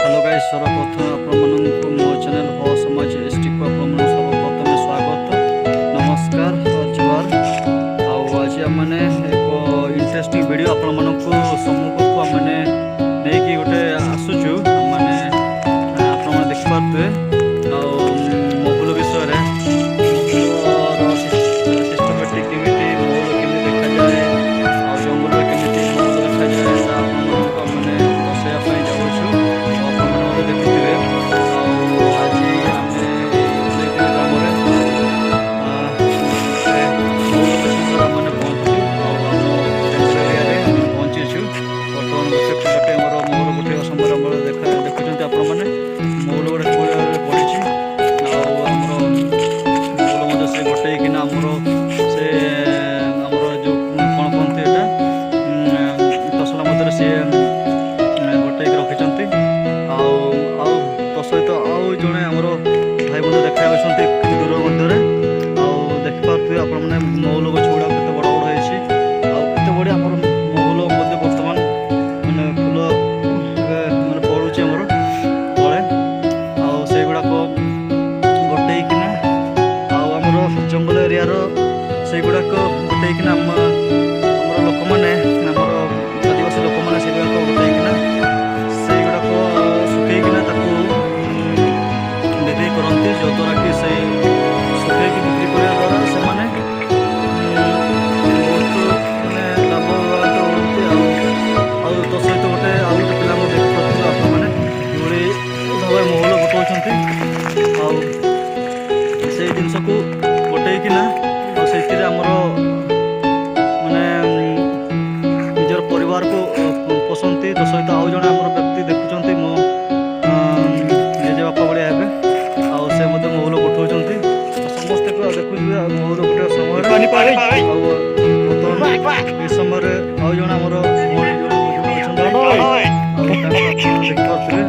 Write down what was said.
hello guys सर्वप्रथम आपको मो चैनल हो समाज एसटी को सर्वप्रथम स्वागत नमस्कार और जुआर आज मैंने एक इंटरेस्टिंग वीडियो आपण सम्मुख को मैंने नहीं कि गोटे आसुचु मैंने आप देखिपे महुल विषय सिस्टमेटिक केमी महुल केमी देखा जाए और जंगल केमी महुल देखा जाए मैंने दर्शाइवाई जाऊँ देखुए आज आम ग्राम मैंने पहुँचीचु बर्तमान गोटे महुल गोटे समय देखुं आपण मैंने महुल गोटे पड़ी महुल से गोटे कि से जो कौन कहते यहाँ तसला मध्य सी गोटे रखी सहित आउ जड़े आमर भाई बंधु देखा दूर मध्य देखिपे आप महुल गछ गुड़ा के बड़ बड़ होते बड़े आम महुल बर्तमान मैंने फूल मैंने पड़ुचे आमर तले से गुड़ाक गोटेकिना आमर जंगल एरिया से गुड़ाक गोटेकिना आमर लोक मैंने आमर आदिवासी लोक मैंने से गुड़ाक गोटेकिना से गुड़ाक सुखैकिना बिक्री करती जो द्वारा कि से सुखे बिक्री करने द्वारा से बहुत लाभवान होती तो सहित गोटे आउ गोटे पिला देखिए आप भाव महुल गोटाऊँ से जिनस को गोटेकिना से आमर माने निजर परिवार को पोषंती तो सहित आउ जड़े आमर व्यक्ति देखुं मो जेजे बापा भाया हे से महुल गोटाऊँ समस्ते देखुए महुल गोटे समय ये समय आउ जन आमर देखिए